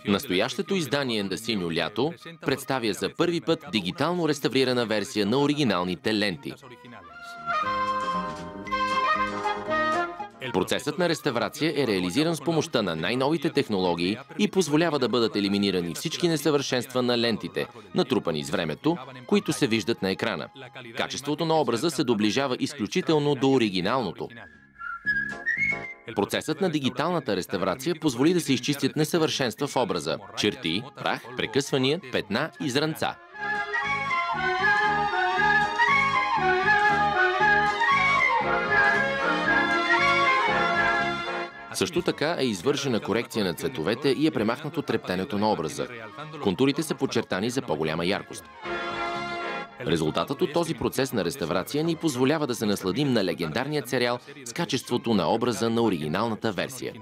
Настоящото издание на Синьо лято представя за първи път дигитално реставрирана версия на оригиналните ленти. Процесът на реставрация е реализиран с помощта на най-новите технологии и позволява да бъдат елиминирани всички несъвършенства на лентите, натрупани с времето, които се виждат на екрана. Качеството на образа се доближава изключително до оригиналното. Процесът на дигиталната реставрация позволи да се изчистят несъвършенства в образа – черти, прах, прекъсвания, петна и зранца. Също така е извършена корекция на цветовете и е премахнато трептенето на образа. Контурите са подчертани за по-голяма яркост. Резултатът от този процес на реставрация ни позволява да се насладим на легендарния сериал с качеството на образа на оригиналната версия.